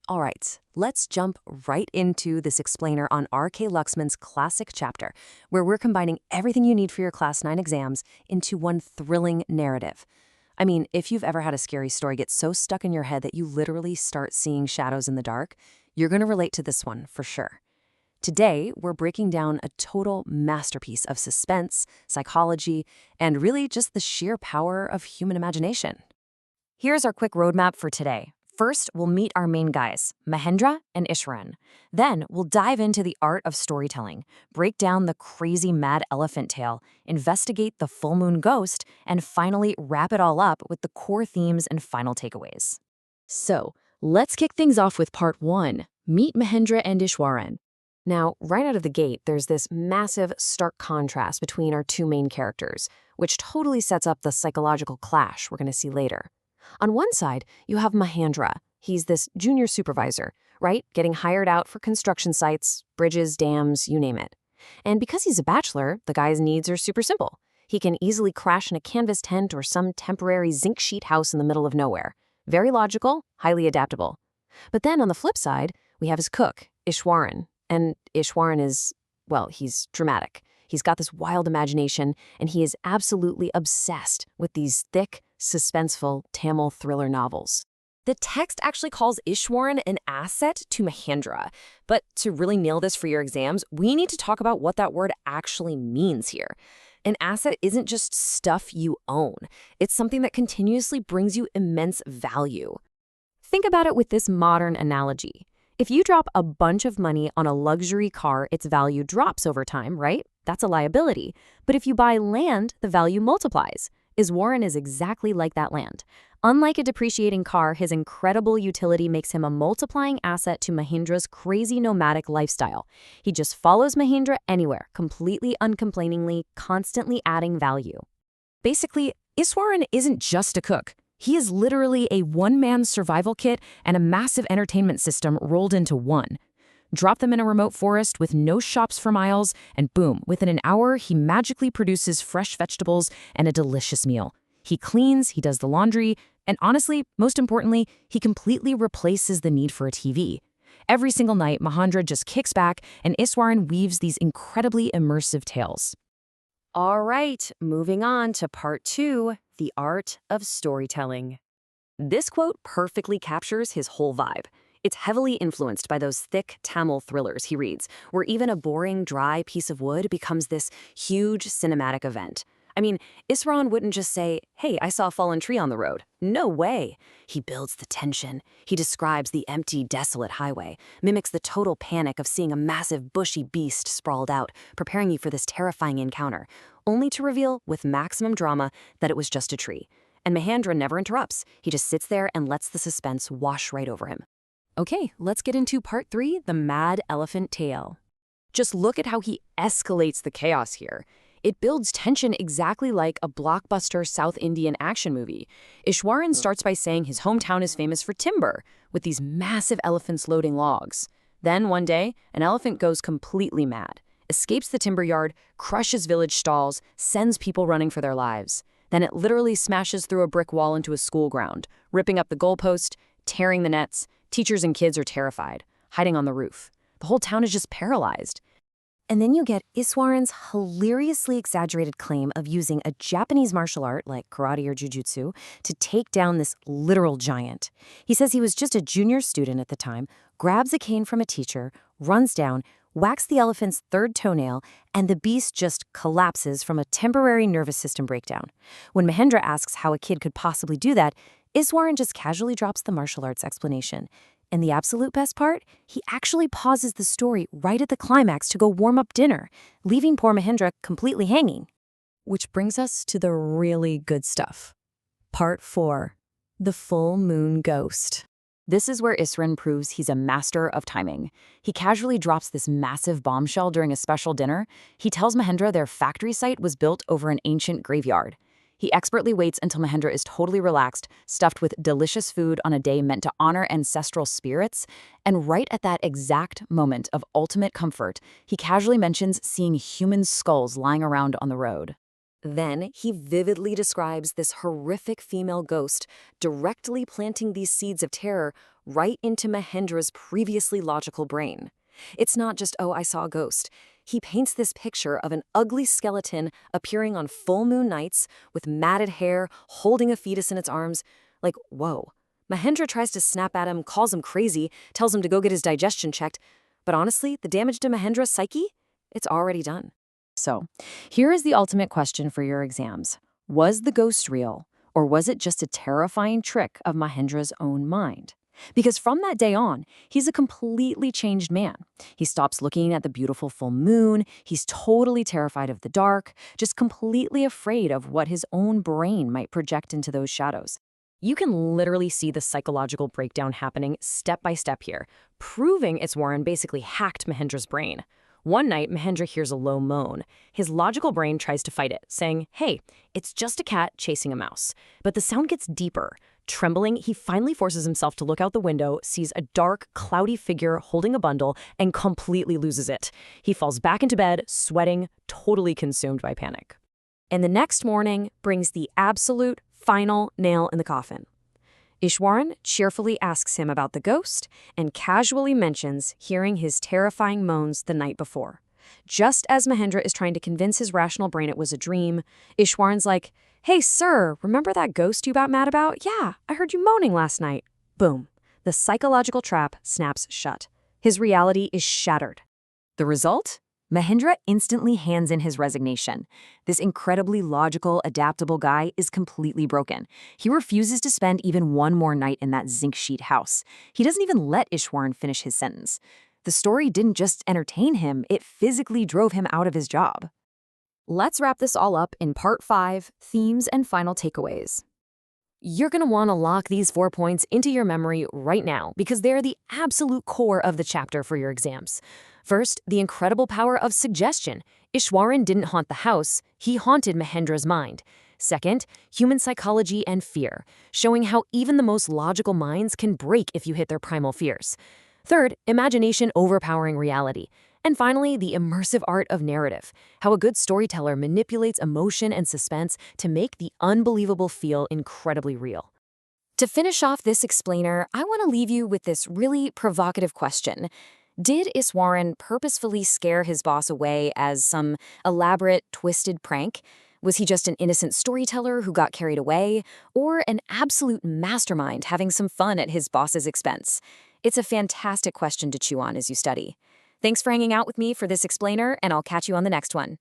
All right, let's jump right into this explainer on R.K. Luxman's classic chapter, where we're combining everything you need for your Class 9 exams into one thrilling narrative. I mean, if you've ever had a scary story get so stuck in your head that you literally start seeing shadows in the dark, you're going to relate to this one for sure. Today, we're breaking down a total masterpiece of suspense, psychology, and really just the sheer power of human imagination. Here's our quick roadmap for today. First, we'll meet our main guys, Mahendra and Iswaran. Then, we'll dive into the art of storytelling, break down the crazy mad elephant tale, investigate the full moon ghost, and finally wrap it all up with the core themes and final takeaways. So, let's kick things off with part 1, Meet Mahendra and Iswaran. Now, right out of the gate, there's this massive, stark contrast between our two main characters, which totally sets up the psychological clash we're going to see later. On one side, you have Mahendra. He's this junior supervisor, right? Getting hired out for construction sites, bridges, dams, you name it. And because he's a bachelor, the guy's needs are super simple. He can easily crash in a canvas tent or some temporary zinc sheet house in the middle of nowhere. Very logical, highly adaptable. But then on the flip side, we have his cook, Iswaran. And Iswaran is, well, he's dramatic. He's got this wild imagination, and he is absolutely obsessed with these thick, suspenseful Tamil thriller novels. The text actually calls Iswaran an asset to Mahendra. But to really nail this for your exams, we need to talk about what that word actually means here. An asset isn't just stuff you own. It's something that continuously brings you immense value. Think about it with this modern analogy. If you drop a bunch of money on a luxury car, its value drops over time, right? That's a liability. But if you buy land, the value multiplies. Iswaran is exactly like that land. Unlike a depreciating car, his incredible utility makes him a multiplying asset to Mahendra's crazy nomadic lifestyle. He just follows Mahendra anywhere, completely uncomplainingly, constantly adding value. Basically, Iswaran isn't just a cook. He is literally a one-man survival kit and a massive entertainment system rolled into one. Drop them in a remote forest with no shops for miles, and boom, within an hour, he magically produces fresh vegetables and a delicious meal. He cleans, he does the laundry, and honestly, most importantly, he completely replaces the need for a TV. Every single night, Mahendra just kicks back, and Iswaran weaves these incredibly immersive tales. All right, moving on to part 2, the art of storytelling. This quote perfectly captures his whole vibe. It's heavily influenced by those thick Tamil thrillers he reads, where even a boring, dry piece of wood becomes this huge cinematic event. I mean, Iswaran wouldn't just say, "Hey, I saw a fallen tree on the road." No way. He builds the tension. He describes the empty, desolate highway, mimics the total panic of seeing a massive, bushy beast sprawled out, preparing you for this terrifying encounter, only to reveal, with maximum drama, that it was just a tree. And Mahendra never interrupts. He just sits there and lets the suspense wash right over him. Okay, let's get into part 3, the mad elephant tale. Just look at how he escalates the chaos here. It builds tension exactly like a blockbuster South Indian action movie. Iswaran starts by saying his hometown is famous for timber, with these massive elephants loading logs. Then, one day, an elephant goes completely mad, escapes the timber yard, crushes village stalls, sends people running for their lives. Then it literally smashes through a brick wall into a school ground, ripping up the goalpost, tearing the nets. Teachers and kids are terrified, hiding on the roof. The whole town is just paralyzed. And then you get Iswaran's hilariously exaggerated claim of using a Japanese martial art like karate or jujutsu to take down this literal giant. He says he was just a junior student at the time, grabs a cane from a teacher, runs down, whacks the elephant's third toenail, and the beast just collapses from a temporary nervous system breakdown. When Mahendra asks how a kid could possibly do that, Iswaran just casually drops the martial arts explanation. And the absolute best part? He actually pauses the story right at the climax to go warm up dinner, leaving poor Mahendra completely hanging. Which brings us to the really good stuff. Part 4, the full moon ghost. This is where Iswaran proves he's a master of timing. He casually drops this massive bombshell during a special dinner. He tells Mahendra their factory site was built over an ancient graveyard. He expertly waits until Mahendra is totally relaxed, stuffed with delicious food on a day meant to honor ancestral spirits, and right at that exact moment of ultimate comfort, he casually mentions seeing human skulls lying around on the road. Then he vividly describes this horrific female ghost directly planting these seeds of terror right into Mahendra's previously logical brain. It's not just, oh, I saw a ghost. He paints this picture of an ugly skeleton appearing on full moon nights with matted hair, holding a fetus in its arms. Like, whoa. Mahendra tries to snap at him, calls him crazy, tells him to go get his digestion checked. But honestly, the damage to Mahendra's psyche? It's already done. So, here is the ultimate question for your exams. Was the ghost real, or was it just a terrifying trick of Mahendra's own mind? Because from that day on, he's a completely changed man. He stops looking at the beautiful full moon, he's totally terrified of the dark, just completely afraid of what his own brain might project into those shadows. You can literally see the psychological breakdown happening step by step here, proving Iswaran basically hacked Mahendra's brain. One night, Mahendra hears a low moan. His logical brain tries to fight it, saying, hey, it's just a cat chasing a mouse. But the sound gets deeper. Trembling, he finally forces himself to look out the window, sees a dark, cloudy figure holding a bundle, and completely loses it. He falls back into bed, sweating, totally consumed by panic. And the next morning brings the absolute final nail in the coffin. Iswaran cheerfully asks him about the ghost and casually mentions hearing his terrifying moans the night before. Just as Mahendra is trying to convince his rational brain it was a dream, Ishwaran's like, hey, sir, remember that ghost you got mad about? Yeah, I heard you moaning last night. Boom. The psychological trap snaps shut. His reality is shattered. The result? Mahendra instantly hands in his resignation. This incredibly logical, adaptable guy is completely broken. He refuses to spend even one more night in that zinc sheet house. He doesn't even let Iswaran finish his sentence. The story didn't just entertain him, it physically drove him out of his job. Let's wrap this all up in part 5, themes and final takeaways. You're going to want to lock these 4 points into your memory right now because they're the absolute core of the chapter for your exams. First, the incredible power of suggestion. Iswaran didn't haunt the house, he haunted Mahendra's mind. Second, human psychology and fear, showing how even the most logical minds can break if you hit their primal fears. Third, imagination overpowering reality. And finally, the immersive art of narrative, how a good storyteller manipulates emotion and suspense to make the unbelievable feel incredibly real. To finish off this explainer, I want to leave you with this really provocative question. Did Iswaran purposefully scare his boss away as some elaborate, twisted prank? Was he just an innocent storyteller who got carried away? Or an absolute mastermind having some fun at his boss's expense? It's a fantastic question to chew on as you study. Thanks for hanging out with me for this explainer, and I'll catch you on the next one.